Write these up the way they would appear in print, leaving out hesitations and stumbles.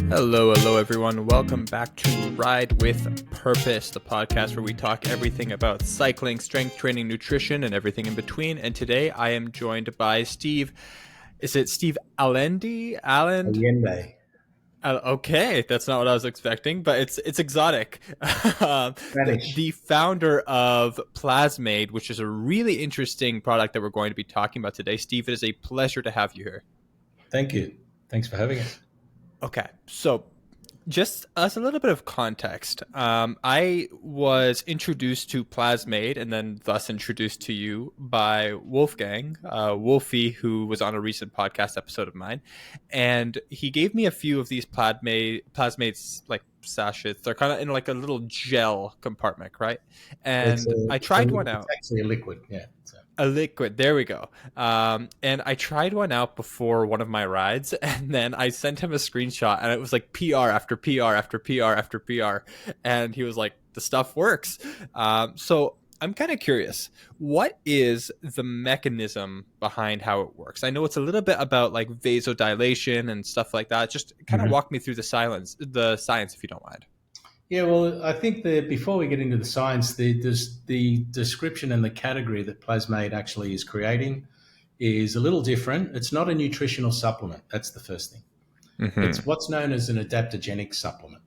Hello, everyone. Welcome back to Ride with Purpose, the podcast where we talk everything about cycling, strength training, nutrition, and everything in between. And today I am joined by Steve. Is it Steve Allende? Allende. Okay, that's not what I was expecting, but it's exotic. Spanish. The founder of Plasmaide, which is a really interesting product that we're going to be talking about today. Steve, it is a pleasure to have you here. Thank you. Thanks for having us. Okay, so just as a little bit of context, I was introduced to Plasmaide and then thus introduced to you by Wolfgang, Wolfie, who was on a recent podcast episode of mine. And he gave me a few of these Plasmaide's like sachets. They're kind of in like a little gel compartment, right? And I tried one out. It's actually a liquid, yeah. A liquid. There we go. And I tried one out before one of my rides, and then I sent him a screenshot, and it was like PR after PR after PR after PR. And he was like, the stuff works. So I'm kind of curious, what is the mechanism behind how it works? I know it's a little bit about like vasodilation and stuff like that. Just kind of walk me through the science, if you don't mind. Yeah, well, I think that before we get into the science, the description and the category that Plasmaide actually is creating is a little different. It's not a nutritional supplement. That's the first thing. It's what's known as an adaptogenic supplement.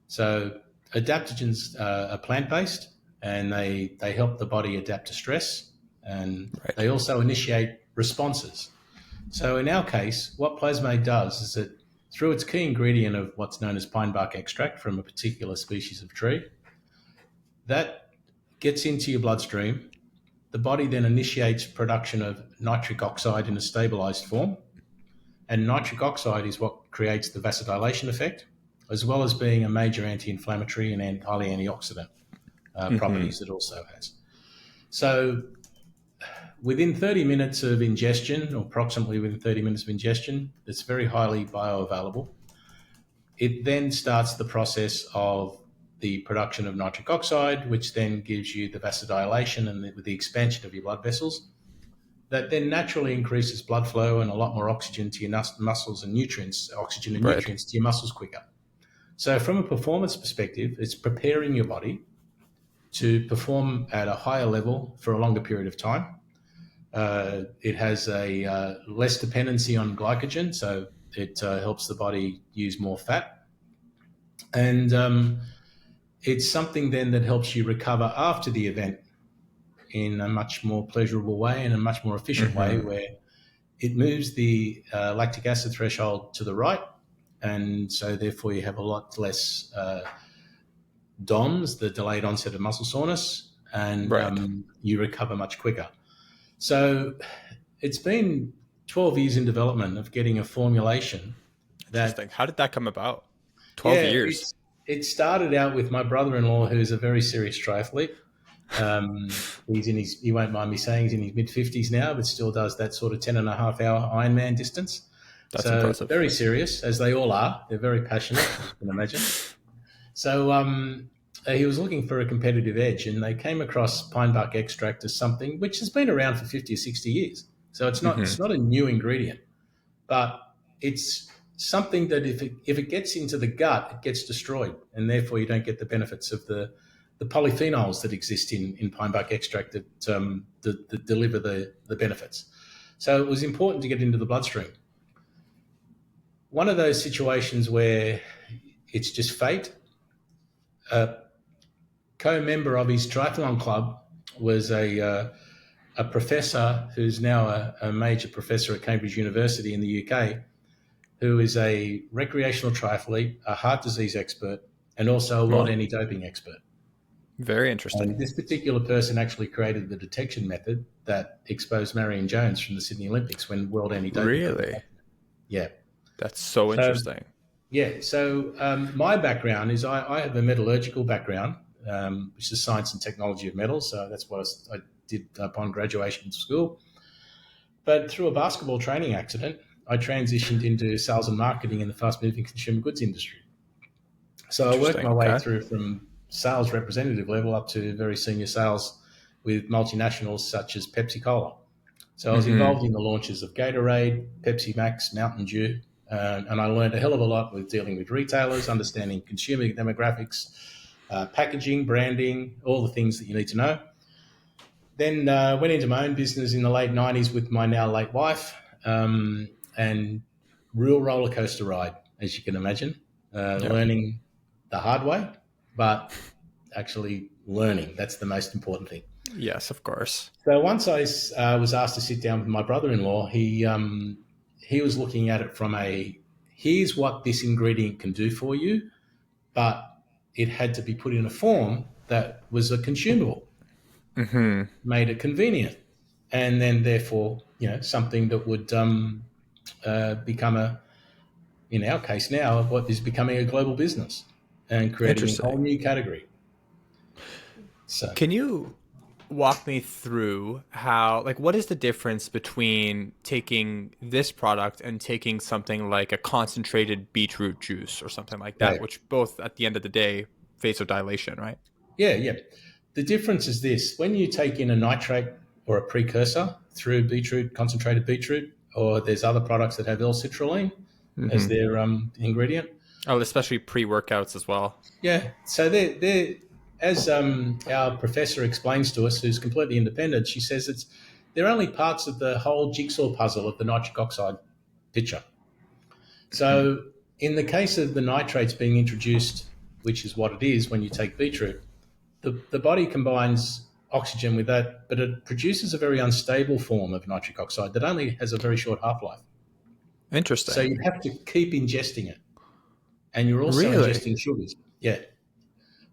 So adaptogens are plant-based, and they help the body adapt to stress, and they also initiate responses. So in our case, what Plasmaide does is that through its key ingredient of what's known as pine bark extract from a particular species of tree, that gets into your bloodstream. The body then initiates production of nitric oxide in a stabilized form. And nitric oxide is what creates the vasodilation effect, as well as being a major anti-inflammatory and highly antioxidant properties it also has. So within 30 minutes of ingestion, or approximately within 30 minutes of ingestion, it's very highly bioavailable. It then starts the process of the production of nitric oxide, which then gives you the vasodilation and the expansion of your blood vessels. That then naturally increases blood flow and a lot more oxygen to your muscles and nutrients, nutrients to your muscles quicker. So from a performance perspective, it's preparing your body to perform at a higher level for a longer period of time. It has a less dependency on glycogen, so it helps the body use more fat. And it's something then that helps you recover after the event in a much more pleasurable way and a much more efficient way, where it moves the lactic acid threshold to the right, and so therefore you have a lot less DOMS, the delayed onset of muscle soreness, and you recover much quicker. So it's been 12 years in development of getting a formulation. How did that come about? 12 years. It started out with my brother-in-law, who's a very serious triathlete. He won't mind me saying, he's in his mid-50s now, but still does that sort of 10.5-hour Ironman distance. That's impressive. Very serious, as they all are. They're very passionate, as you can imagine. So he was looking for a competitive edge, and they came across pine bark extract as something which has been around for 50 or 60 years. So it's not a new ingredient, but it's something that if it gets into the gut, it gets destroyed, and therefore you don't get the benefits of the polyphenols that exist in pine bark extract that deliver the benefits. So it was important to get into the bloodstream. One of those situations where it's just fate. A co-member of his triathlon club was a professor who's now a major professor at Cambridge University in the UK, who is a recreational triathlete, a heart disease expert, and also a world anti-doping expert. Very interesting. And this particular person actually created the detection method that exposed Marion Jones from the Sydney Olympics when world anti-doping. Really? Yeah. That's so interesting. Yeah, so my background is I have a metallurgical background, which is science and technology of metals. So that's what I did upon graduation from school. But through a basketball training accident, I transitioned into sales and marketing in the fast-moving consumer goods industry. So I worked my way through from sales representative level up to very senior sales with multinationals such as Pepsi Cola. So I was involved in the launches of Gatorade, Pepsi Max, Mountain Dew, And I learned a hell of a lot with dealing with retailers, understanding consumer demographics, packaging, branding, all the things that you need to know. Then went into my own business in the late 90s with my now late wife, and real roller coaster ride, as you can imagine, Yeah. learning the hard way, but actually learning. That's the most important thing. Yes, of course. So once I was asked to sit down with my brother-in-law, he was looking at it from here's what this ingredient can do for you, but it had to be put in a form that was a consumable, made it convenient, and then therefore, something that would become in our case now, what is becoming a global business and creating a whole Interesting. new category. So Can you walk me through what is the difference between taking this product and taking something like a concentrated beetroot juice or something like that, yeah, which both at the end of the day vasodilation, right? yeah. The difference is this: when you take in a nitrate or a precursor through beetroot, concentrated beetroot, or there's other products that have L-citrulline as their ingredient. Oh, especially pre-workouts as well. Yeah. So they're as our professor explains to us, who's completely independent, she says they're only parts of the whole jigsaw puzzle of the nitric oxide picture. So in the case of the nitrates being introduced, which is what it is when you take beetroot, the body combines oxygen with that, but it produces a very unstable form of nitric oxide that only has a very short half-life. So Interesting. you have to keep ingesting it. And you're also Really? ingesting sugars. Yeah.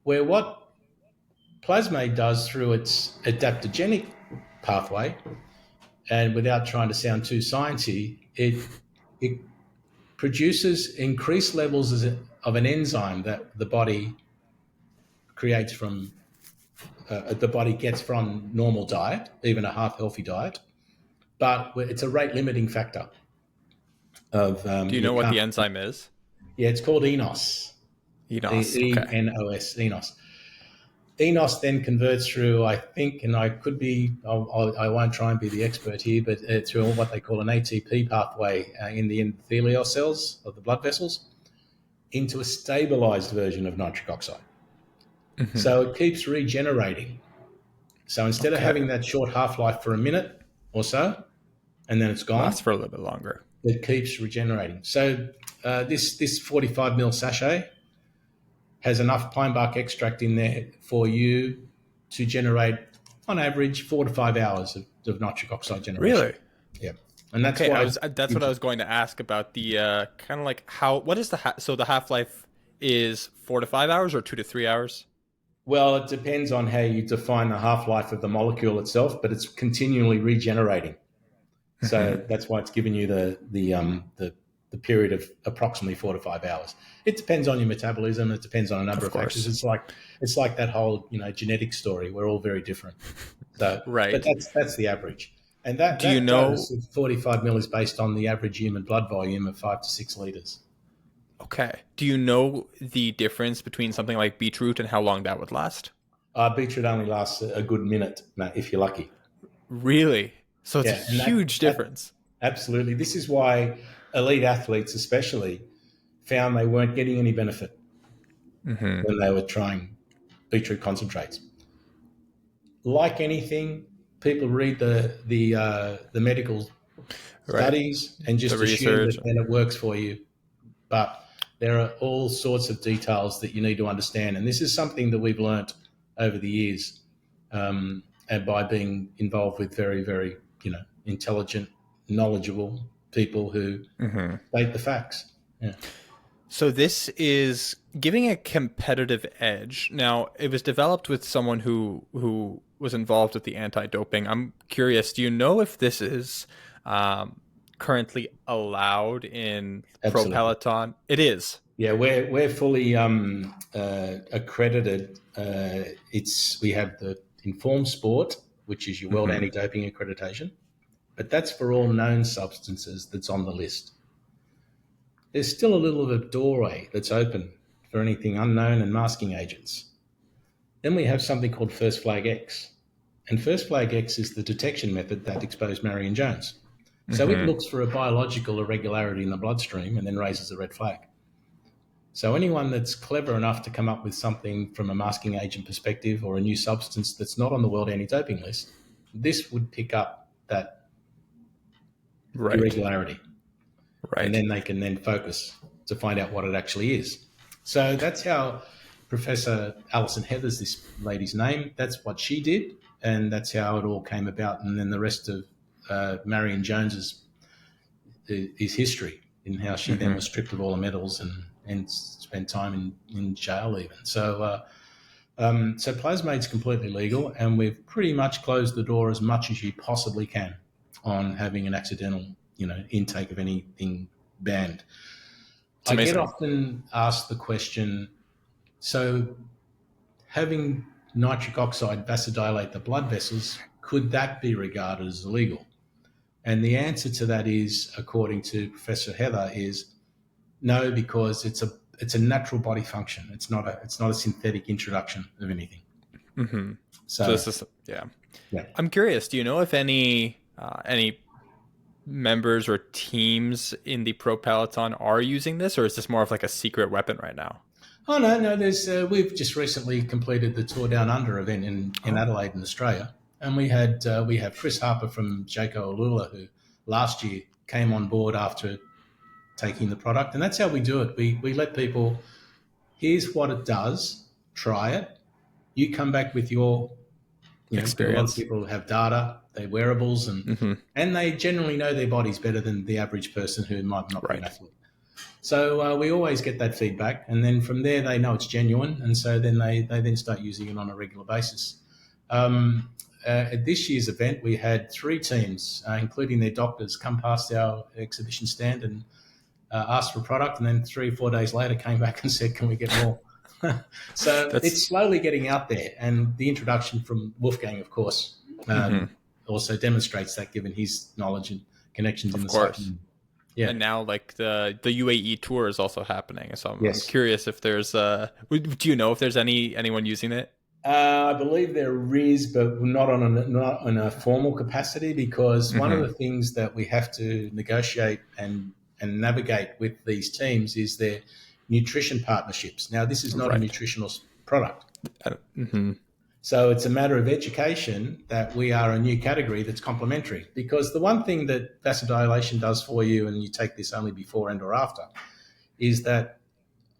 Where what Plasmaide does through its adaptogenic pathway, and without trying to sound too sciencey, it produces increased levels of an enzyme that the body creates from the body gets from normal diet, even a half healthy diet, but it's a rate limiting factor of Do you you know what can't. the enzyme is? Yeah, it's called enos. ENOS. Okay. ENOS, enos. Enos then converts through, I think, and I could be, I won't try and be the expert here, but through what they call an ATP pathway in the endothelial cells of the blood vessels into a stabilized version of nitric oxide. So it keeps regenerating. So instead of Okay. having that short half-life for a minute or so, and then it's Lasts gone, for a little bit longer. it keeps regenerating. So this 45 ml sachet has enough pine bark extract in there for you to generate, on average, 4 to 5 hours of nitric oxide generation. Really? Yeah, and that's Okay, why. that's what I was going to ask about the kind of like what is so the half-life is 4 to 5 hours or 2 to 3 hours? Well, it depends on how you define the half life of the molecule itself, but it's continually regenerating. So that's why it's giving you the period of approximately 4 to 5 hours. It depends on your metabolism. It depends on a number Of of factors. course. It's like that whole genetic story. We're all very different. So, but Right. that's the average, and that Do you that know dose of 45 mil is based on the average human blood volume of 5 to 6 liters. Okay. Do you know the difference between something like beetroot and how long that would last? Beetroot only lasts a good minute, Matt, if you're lucky. Really? So it's a Yeah, and huge that difference. absolutely. This is why elite athletes, especially, found they weren't getting any benefit when they were trying beetroot concentrates. Like anything, people read the medical Right. studies and The just assume research. that then it works for you. But there are all sorts of details that you need to understand, and this is something that we've learnt over the years, and by being involved with very, very intelligent, knowledgeable people who state the facts. Yeah. So this is giving a competitive edge. Now, it was developed with someone who was involved with the anti-doping. I'm curious, do you know if this is currently allowed in pro Absolutely. peloton? It is. Yeah, we're fully accredited. We have the Informed Sport, which is your World Anti-Doping Accreditation, but that's for all known substances that's on the list. There's still a little bit of doorway that's open for anything unknown and masking agents. Then we have something called First Flag X, and First Flag X is the detection method that exposed Marion Jones. So it Mm-hmm. looks for a biological irregularity in the bloodstream and then raises a red flag. So anyone that's clever enough to come up with something from a masking agent perspective or a new substance that's not on the world anti-doping list, this would pick up that Right. irregularity. And Right. then they can then focus to find out what it actually is. So that's how Professor Alison Heather's, this lady's name, that's what she did. And that's how it all came about. And then the rest of Marion Jones's is history in how she then Mm-hmm. was stripped of all the medals and spent time in jail even. So Plasmaide's completely legal, and we've pretty much closed the door as much as you possibly can on having an accidental, intake of anything banned. It's I get amazing. often asked the question, so having nitric oxide vasodilate the blood vessels, could that be regarded as illegal? And the answer to that is, according to Professor Heather, is no, because it's a natural body function. It's not a synthetic introduction of anything. Mm-hmm. So So this is, yeah. yeah. I'm curious. Do you know if any members or teams in the pro peloton are using this, or is this more of like a secret weapon right now? Oh no. There's we've just recently completed the Tour Down Under event in Oh, Adelaide in Australia, and we have Chris Harper from Jayco Alula, who last year came on board after taking the product, and that's how we do it. We let people, here's what it does, try it. You come back with your, because a lot of experience. people have data, they're wearables, Mm-hmm. and they generally know their bodies better than the average person who might not be an Right. athlete. So we always get that feedback, and then from there they know it's genuine, and so then they then start using it on a regular basis. At this year's event, we had 3 teams, including their doctors, come past our exhibition stand and asked for a product, and then 3 or 4 days later came back and said, "Can we get more?" So That's it's slowly getting out there, and the introduction from Wolfgang, of course, mm-hmm. also demonstrates that, given his knowledge and connections in Of the course. cycling. Yeah. And now like the UAE tour is also happening. So I'm Yes. curious if there's do you know if there's anyone using it? I believe there is, but not on a formal capacity, because one of Mm-hmm. the things that we have to negotiate and navigate with these teams is their nutrition partnerships. Now, this is not a Right. nutritional product. Mm-hmm. So it's a matter of education that we are a new category that's complementary. Because the one thing that vasodilation does for you, and you take this only before and or after, is that,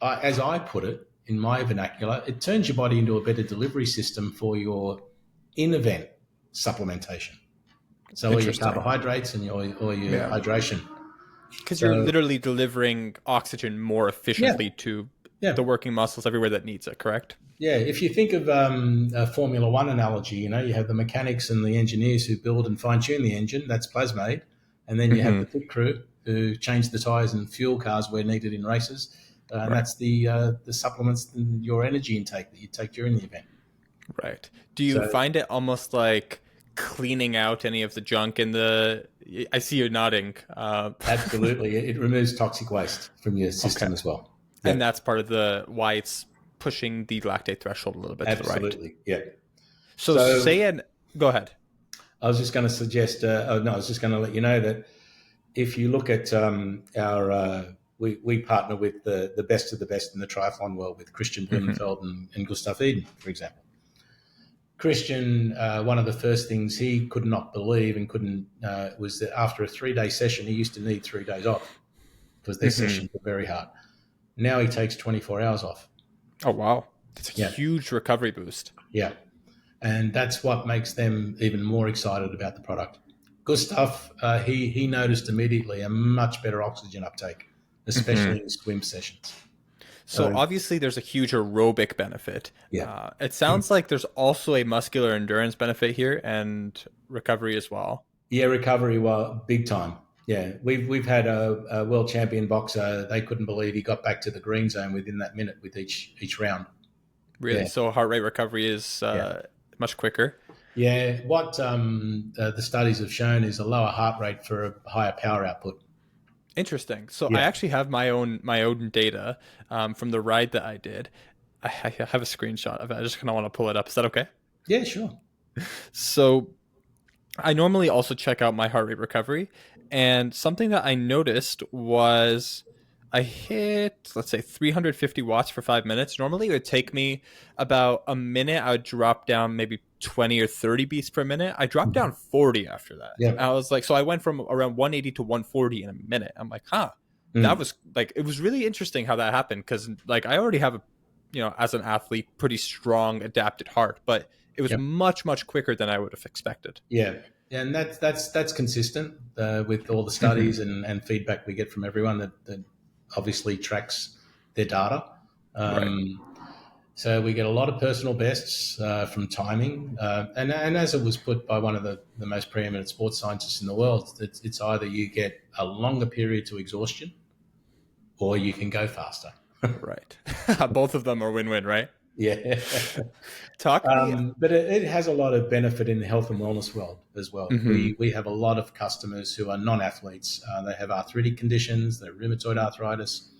as I put it in my vernacular, it turns your body into a better delivery system for your in-event supplementation. So all your Interesting. carbohydrates and your Yeah. hydration. Because you're So literally delivering oxygen more yeah, efficiently to yeah. the working muscles everywhere that needs it, correct? Yeah, if you think of a Formula One analogy, you have the mechanics and the engineers who build and fine tune the engine. That's Plasmaide, and then you have Mm-hmm. the pit crew who change the tires and fuel cars where needed in races, and Right. that's the supplements and your energy intake that you take during the event. Right. Do you So find it almost like cleaning out any of the junk in the? I see you nodding. absolutely, it removes toxic waste from your Okay. system as well. Yeah, And that's part of the why it's pushing the lactate threshold a little bit to the right. absolutely. Yeah. So So say an go ahead. I was just going to suggest. No, I was just going to let you know that if you look at our, we partner with the best of the best in the triathlon world, with Christian Mm-hmm. Blumenfeld and Gustav Eden, for example. Christian, one of the first things he could not believe and couldn't was that after a 3-day session, he used to need 3 days off because their Mm-hmm. sessions were very hard. Now he takes 24 hours off. Oh wow, it's a Yeah, huge recovery boost. yeah. And that's what makes them even more excited about the product. Gustav, he noticed immediately a much better oxygen uptake, Mm-hmm. especially in swim sessions. So So obviously there's a huge aerobic benefit. yeah, It sounds like there's also a muscular endurance benefit here and recovery as well. yeah, recovery, well, big time. Yeah, we've had a world champion boxer. They couldn't believe he got back to the green zone within that minute with each round. Really, Yeah, so heart rate recovery is yeah, much quicker. yeah. What the studies have shown is a lower heart rate for a higher power output. Interesting. So I Yeah, actually have my own data from the ride that I did. I have a screenshot of it. I just kind of want to pull it up. Is that okay? yeah, sure. So I normally also check out my heart rate recovery, And something that I noticed was I hit, let's say, 350 watts for 5 minutes. Normally, it would take me about a minute. I would drop down maybe 20 or 30 beats per minute. I dropped down 40 after that. Yeah. I was like, so I went from around 180 to 140 in a minute. I'm like, huh, that Mm. was like, it was really interesting how that happened because, like, I already have a, as an athlete, pretty strong adapted heart, but it was Yep. much, much quicker than I would have expected. Yeah. And that's consistent with all the Hmm. studies and feedback we get from everyone that obviously tracks their data. Right. Um, so we get a lot of personal bests from timing. And as it was put by one of the most preeminent sports scientists in the world, it's either you get a longer period to exhaustion or you can go faster. Right. Both of them are win-win, right? Yeah. Talk me. But it has a lot of benefit in the health and wellness world as well. Hmm. We have a lot of customers who are non-athletes. They have arthritic conditions, they're rheumatoid arthritis.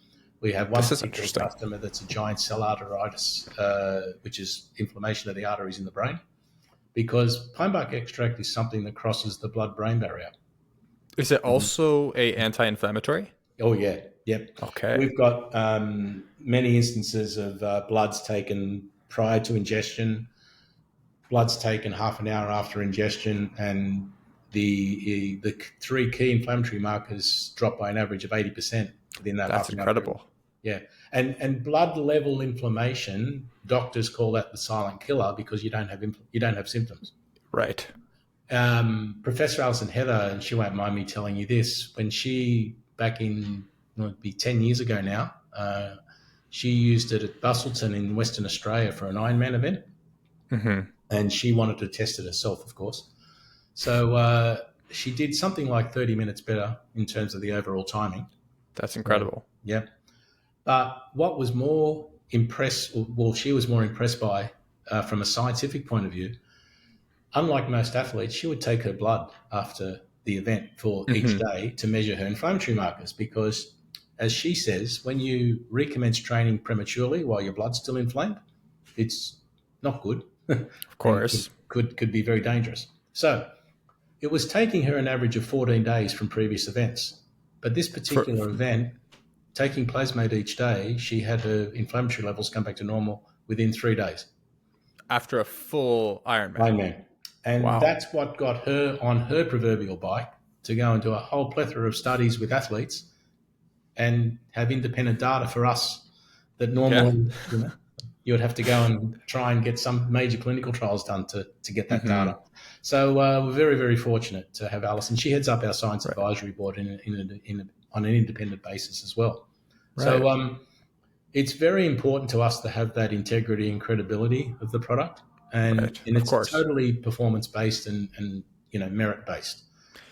We have one This is particular interesting. customer that's a giant cell arteritis, which is inflammation of the arteries in the brain, because pine bark extract is something that crosses the blood-brain barrier. Is it Mhm. also a anti-inflammatory? Oh yeah, yep. Okay. We've got many instances of bloods taken prior to ingestion, bloods taken half an hour after ingestion, and the three key inflammatory markers drop by an average of 80% within that That's half an hour period. incredible. Yeah, and blood level inflammation, doctors call that the silent killer because you don't have symptoms. Right. Professor Alison Heather, and she won't mind me telling you this, when she back in it'd be 10 years ago now, she used it at Bustleton in Western Australia for an Ironman event, Hmm. and she wanted to test it herself, of course. So she did something like 30 minutes better in terms of the overall timing. That's So, incredible. yeah. But what was more she was more impressed by, from a scientific point of view, unlike most athletes, she would take her blood after the event for each Hmm. day to measure her inflammatory markers because, as she says, when you recommence training prematurely while your blood's still inflamed, it's not good Of and course. could be very dangerous. So it was taking her an average of 14 days from previous events. But this For particular event, taking Plasmaide each day, she had her inflammatory levels come back to normal within 3 days. after a full Ironman. Ironman. And Wow. that's what got her on her proverbial bike to go and do a whole plethora of studies with athletes and have independent data for us that Yeah. normally, you would have to go and try and get some major clinical trials done to get that Hmm. data. So we're very, very fortunate to have Alison. She heads up our science Right. advisory board on an independent basis as well. Right. So it's very important to us to have that integrity and credibility of the product, Right. and Of it's course. totally performance based and merit based.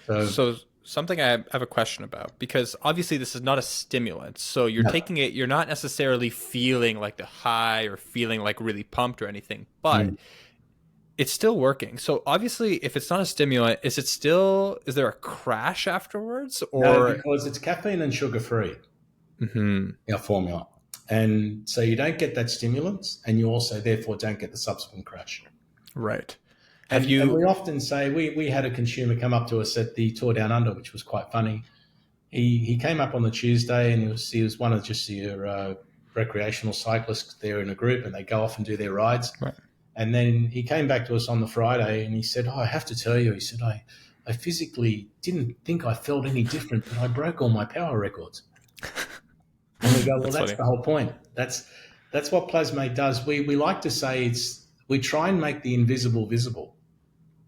So So something I have a question about because obviously this is not a stimulant. So you're no. taking it, you're not necessarily feeling like the high or feeling like really pumped or anything, but Mm. it's still working. So obviously if it's not a stimulant, is there a crash afterwards No, or because it's caffeine and sugar free, Mhm. our formula, and so you don't get that stimulant, and you also therefore don't get the subsequent crash. Right. Have And we you often say we had a consumer come up to us at the Tour Down Under, which was quite funny. He came up on the Tuesday, and he was one of just your recreational cyclists there in a group, and they go off and do their rides. right. And then he came back to us on the Friday, and he said, "Oh, I have to tell you," he said, I physically didn't think I felt any different, but I broke all my power records." And we go, "Well, That's that's funny. the whole point. That's what Plasmate does. We like to say we try and make the invisible visible,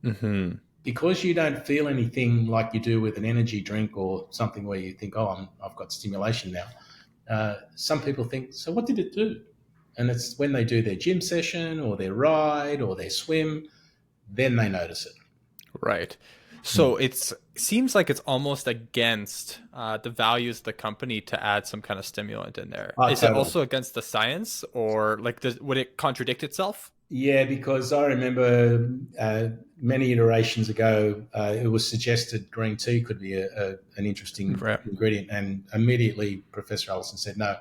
Mhm. because you don't feel anything like you do with an energy drink or something where you think, "Oh, I've got stimulation now." Some people think, "So what did it do?" And it's when they do their gym session or their ride or their swim, then they notice it. Right. Hmm. So seems like it's almost against the values of the company to add some kind of stimulant in there. Oh, Is it totally. also against the science, or like would it contradict itself? Yeah, because I remember many iterations ago, it was suggested green tea could be an interesting Right. ingredient, and immediately Professor Allison said no,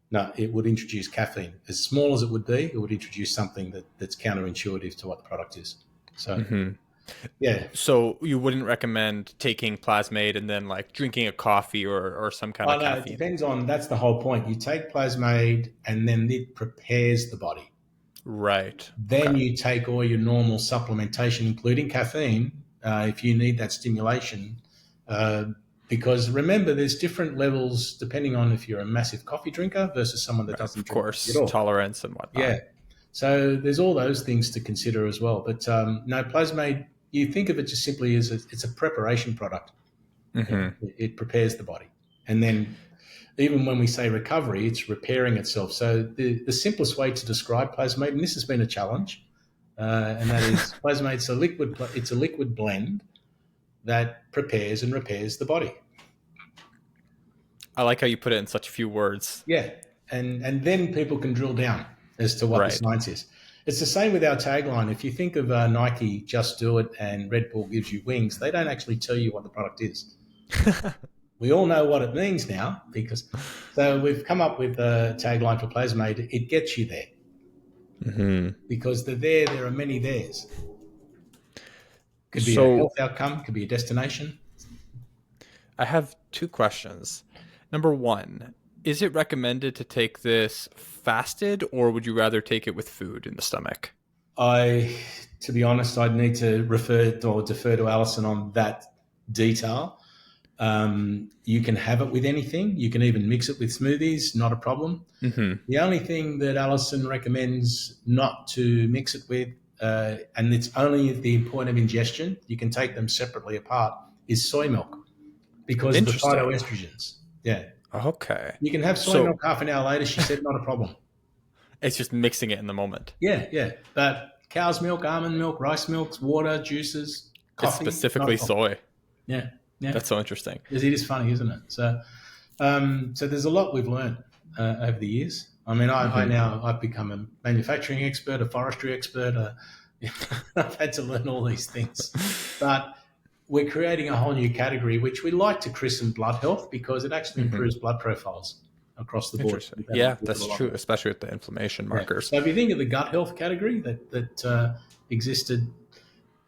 no, it would introduce caffeine. As small as it would introduce something that's counterintuitive to what the product is. So Hmm. Yeah. So you wouldn't recommend taking Plasmaide and then like drinking a coffee or some kind Oh of no, it caffeine. depends on. That's the whole point. You take Plasmade, and then it prepares the body. Right. Then Okay. you take all your normal supplementation, including caffeine, if you need that stimulation. Uh, because remember, there's different levels depending on if you're a massive coffee drinker versus someone that Right. doesn't Of drink coffee at course, all. tolerance and whatnot. Yeah. So there's all those things to consider as well. But no, Plasmade, you think of it just simply as it's a preparation product. You know, Hmm. it prepares the body. And then even when we say recovery, it's repairing itself. So the simplest way to describe Plasmade, and this has been a challenge, and that is Plasmade's a liquid. It's a liquid blend that prepares and repairs the body. I like how you put it in such few words. Yeah, and then people can drill down as to what the Right. science is. It's the same with our tagline. If you think of Nike, "Just Do It," and Red Bull gives you wings, they don't actually tell you what the product is. We all know what it means now because so we've come up with a tagline for Plasmade. It gets you there Hmm. because there are many theirs. Could be a So health outcome, could be a destination. I have two questions. Number one, is it recommended to take this fasted, or would you rather take it with food in the stomach? To be honest, I'd need to refer or defer to Alison on that detail. You can have it with anything. You can even mix it with smoothies, not a problem. Hmm. The only thing that Alison recommends not to mix it with, and it's only at the point of ingestion, you can take them separately apart, is soy milk because of the Interesting. phytoestrogens. Yeah. Okay. You can have soy So milk half an hour later, she said, not a problem. it's just mixing it in the moment. Yeah, yeah. But cow's milk, almond milk, rice milks, water, juices, It's coffee, not a specifically problem. soy. Yeah, yeah. That's so interesting. It is funny, isn't it? So there's a lot we've learned over the years. I mean, Hmm. I've become a manufacturing expert, a forestry expert. I've had to learn all these things, but we're creating a whole new category, which we like to christen blood health because it actually Hmm. improves blood profiles across the board. Interesting. Yeah, We've had a that's lot of true, it. especially with the inflammation Yeah. markers. So if you think of the gut health category that existed,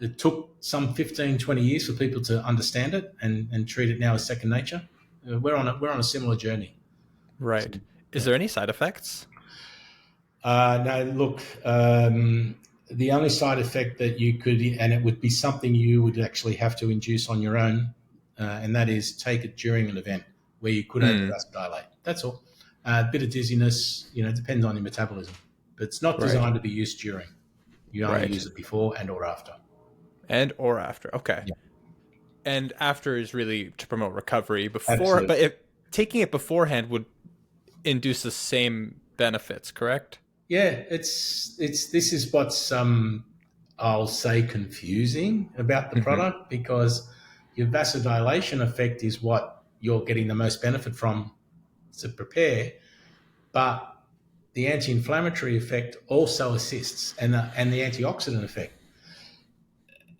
it took some 15, 20 years for people to understand it and treat it now as second nature. We're on a similar journey. So, Right. Is yeah. there any side effects? No, look, the only side effect that you could, and it would be something you would actually have to induce on your own, and that is take it during an event where you could Mm, dilate. That's all. A bit of dizziness, it depends on your metabolism, but it's not right. designed to be used during. You only Right. use it before and or after. And or after. Okay. Yeah, And after is really to promote recovery. Before, absolutely. but if taking it beforehand would induce the same benefits, correct? Yeah, it's this is what's I'll say confusing about the Hmm. product because your vasodilation effect is what you're getting the most benefit from to prepare, but the anti-inflammatory effect also assists, and the antioxidant effect.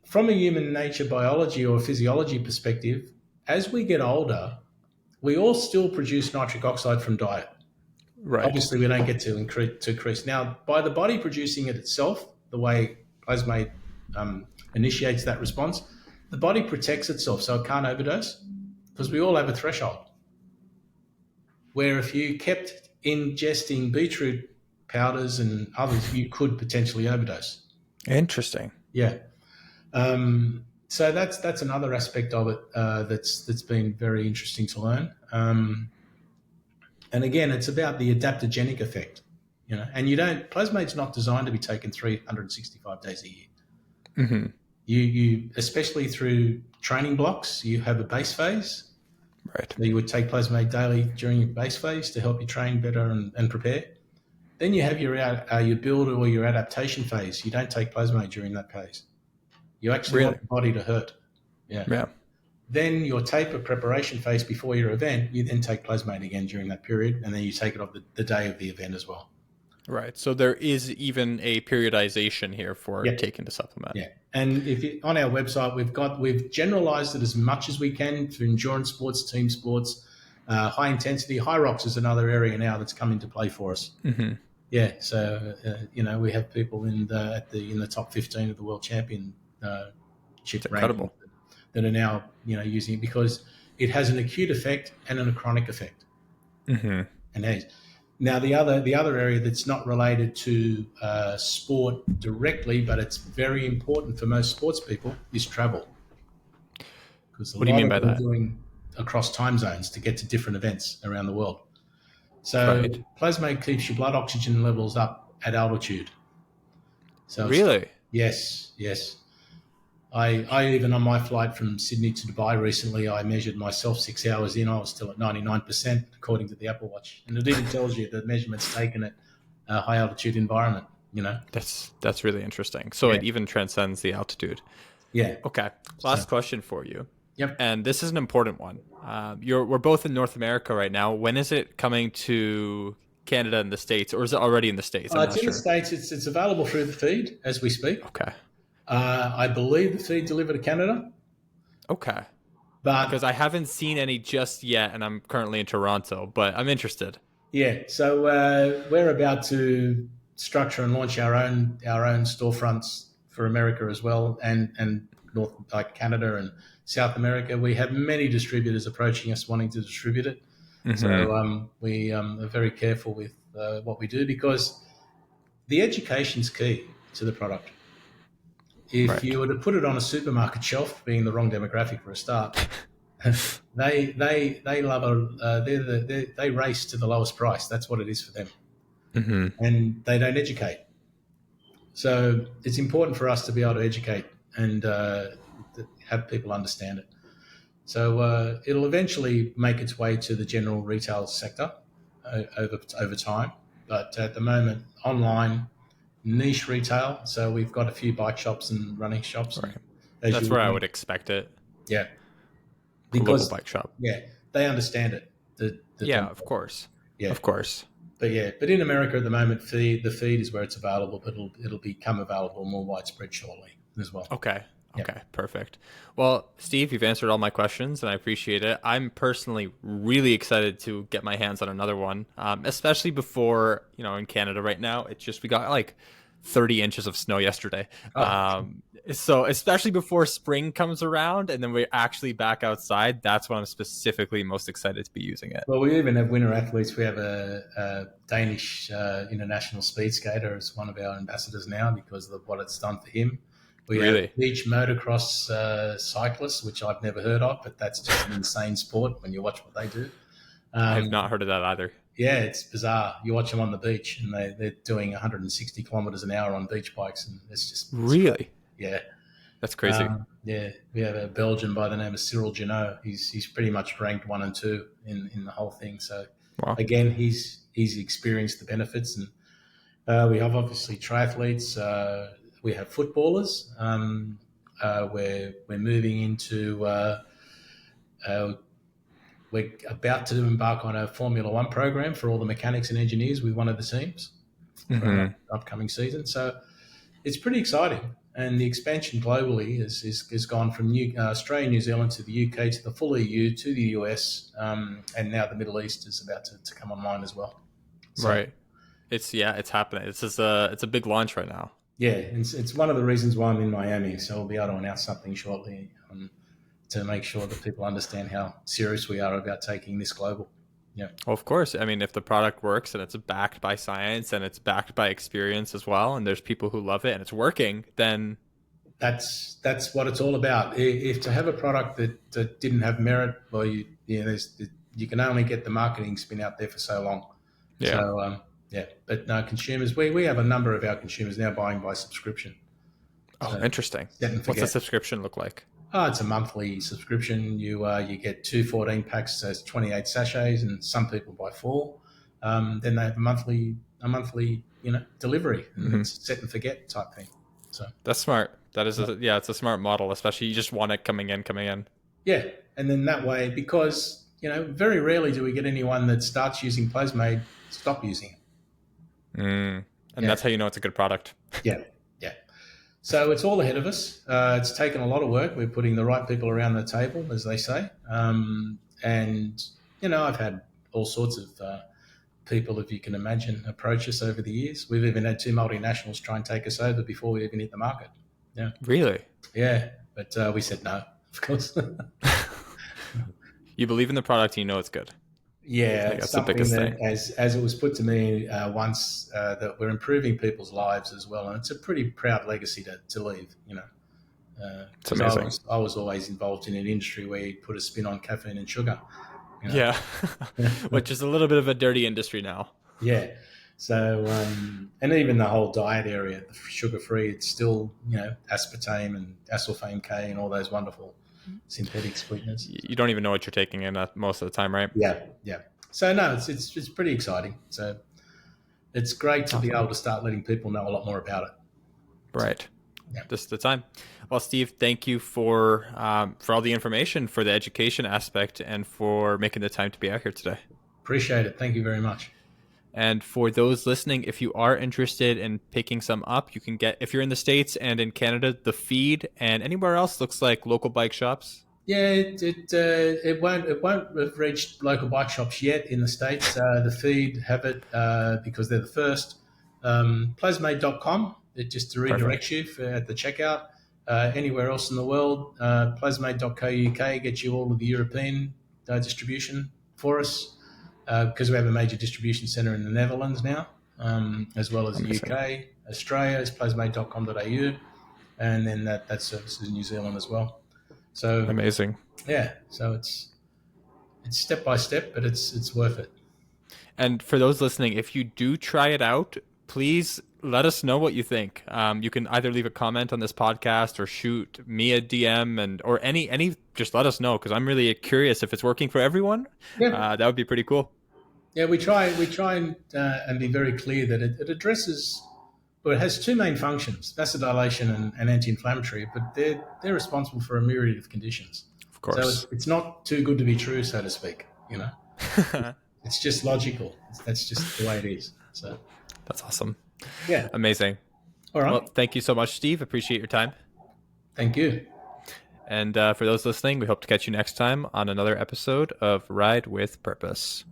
From a human nature biology or physiology perspective, as we get older, we all still produce nitric oxide from diet. Right. Obviously we don't get to increase now by the body producing it itself the way plasmate initiates that response. The body protects itself so it can't overdose because we all have a threshold where if you kept ingesting beetroot powders and others you could potentially overdose. Interesting. Yeah. So that's another aspect of it that's been very interesting to learn. And again, it's about the adaptogenic effect, and plasmade's not designed to be taken 365 days a year. Hmm. You especially through training blocks, you have a base phase. Right. So you would take plasmade daily during your base phase to help you train better and prepare. Then you have your build or your adaptation phase. You don't take plasmade during that phase. You actually Really? want the body to hurt. Yeah. Yeah. Then your taper preparation phase before your event, you then take plasmate again during that period, and then you take it off the day of the event as well. Right. So there is even a periodization here for Yeah, taking the supplement. yeah. And if you, on our website, we've generalized it as much as we can for endurance sports, team sports, high intensity. High rocks is another area now that's come into play for us. Hmm. Yeah, so we have people in the top 15 of the world champion chip It's rankings incredible. that are now using it because it has an acute effect and a chronic effect. Mm-hmm. And now the other area that's not related to sport directly, but it's very important for most sports people is travel, because a What do you lot mean of by them are that? doing across time zones to get to different events around the world. So Right. Plasmaide keeps your blood oxygen levels up at altitude. So it's Really? yes, yes. I even on my flight from Sydney to Dubai recently, I measured myself 6 hours in. I was still at 99% according to the Apple Watch, and it even tells you the measurements taken at a high altitude environment. That's really interesting. So Yeah, it even transcends the altitude. yeah. Okay. So Last question for you. yep. And this is an important one. We're both in North America right now. When is it coming to Canada and the States, or is it already in the States? I'm It's not in the sure. States. It's available through the feed as we speak. Okay. I believe the feed delivered to Canada, Okay. Because but I haven't seen any just yet, and I'm currently in Toronto, but I'm interested. yeah. So we're about to structure and launch our own storefronts for America as well, and North like Canada and South America. We have many distributors approaching us wanting to distribute it. Mm-hmm. So we are very careful with what we do because the education's key to the product. If Right. you were to put it on a supermarket shelf, being the wrong demographic for a start, they love they race to the lowest price. That's what it is for them, Mm-hmm. and they don't educate. So it's important for us to be able to educate and have people understand it. So it'll eventually make its way to the general retail sector over time, but at the moment, online niche retail. So we've got a few bike shops and running shops, and Right. as That's you where would I know, would expect it. yeah, A local because bike shop. yeah, they understand it. The Yeah, demo. of course. Yeah, Of course. but in America at the moment, the feed is where it's available, but it'll become available more widespread shortly as well. Okay. Yeah. Okay. Perfect. Well, Steve, you've answered all my questions and I appreciate it. I'm personally really excited to get my hands on another one, especially before, in Canada right now. It's just, we got like 30 inches of snow yesterday. Oh, So, especially before spring comes around and then we're actually back outside, that's when I'm specifically most excited to be using it. well, we even have winter athletes. We have a Danish international speed skater as one of our ambassadors now because of what it's done for him. We have Really? beach motocross cyclists, which I've never heard of, but that's just an insane sport when you watch what they do. I have Um, not heard of that either. yeah, it's bizarre. You watch them on the beach and they're doing 160 kilometers an hour on beach bikes, and it's crazy. Really? Yeah. That's crazy. Yeah, we have a Belgian by the name of Cyril Janot. He's pretty much ranked 1 and 2 in the whole thing. So Wow. again, he's experienced the benefits, and we have obviously triathletes. We have footballers. We're moving into. We're about to embark on a Formula One program for all the mechanics and engineers with one of the teams for an Mm-hmm. upcoming season. So it's pretty exciting. And the expansion globally is gone from Australia, New Zealand to the UK to the full EU to the US, and now the Middle East is about to come online as well. So Right. It's happening. It's a big launch right now. yeah, it's one of the reasons why I'm in Miami. So we'll be able to announce something shortly to make sure that people understand how serious we are about taking this global. Yeah. Well, of course. I mean, if the product works and it's backed by science and it's backed by experience as well, and there's people who love it and it's working, then That's what it's all about. If to have a product that didn't have merit, well, you can only get the marketing spin out there for so long. yeah. So yeah, but no, consumers, we have a number of our consumers now buying by subscription. Oh, So interesting. set and What's the forget. subscription look like? Oh, it's a monthly subscription. You get 2 14 packs, so it's 28 sachets, and some people buy 4. Then they have a monthly delivery, and Hmm. it's set and forget type thing. So That's smart. Yeah, it's a smart model, especially you just want it coming in, coming in. yeah, and then that way, because very rarely do we get anyone that starts using Plasmaide stop using it. Mm. And Yeah, that's how you know it's a good product. yeah, yeah. So it's all ahead of us. It's taken a lot of work. We're putting the right people around the table, as they say. And I've had all sorts of people, if you can imagine, approach us over the years. We've even had 2 multinationals try and take us over before we even hit the market. Yeah, Really? yeah. But we said no, of course. You believe in the product, you know it's good. Yeah, Like it's that's the something biggest that, thing. as it was put to me once, that we're improving people's lives as well, and it's a pretty proud legacy to leave. It's Because I amazing. was I was always involved in an industry where you put a spin on caffeine and sugar. You know, Yeah. Which is a little bit of a dirty industry now. yeah. So and even the whole diet area, the sugar free, it's still aspartame and acesulfame K and all those wonderful synthetic sweeteners. You don't even know what you're taking in most of the time, right? Yeah, yeah. So no, it's pretty exciting. So it's great to be Awesome. able to start letting people know a lot more about it. So, Right. yeah, This is the time. Well, Steve, thank you for all the information, for the education aspect, and for making the time to be out here today. appreciate it. Thank you very much. And for those listening, if you are interested in picking some up, you can get, if you're in the States and in Canada, the Feed, and anywhere else looks like local bike shops. Yeah, it won't have reached local bike shops yet in the States. The Feed have it because they're the first. Plasmaide.com, it just Perfect. redirects you at the checkout. Anywhere else in the world, plasmaide.co.uk gets you all of the European distribution for us, because we have a major distribution centre in the Netherlands now, as well as the Amazing. UK. Australia is plasmaide.com.au, and then that services in New Zealand as well. So Amazing. yeah, so it's step by step, but it's worth it. And for those listening, if you do try it out, please let us know what you think. You can either leave a comment on this podcast or shoot me a DM or any. Just let us know because I'm really curious if it's working for everyone. Yeah, That would be pretty cool. yeah. We try and be very clear that it addresses. Well, it has two main functions: vasodilation and anti-inflammatory. But they're responsible for a myriad of conditions. Of So course. it's not too good to be true, so to speak. It's just logical. That's just the way it is. So That's awesome. yeah. Amazing. All Well, right. thank you so much, Steve. Appreciate your time. Thank you. And for those listening, we hope to catch you next time on another episode of Ride with Purpose.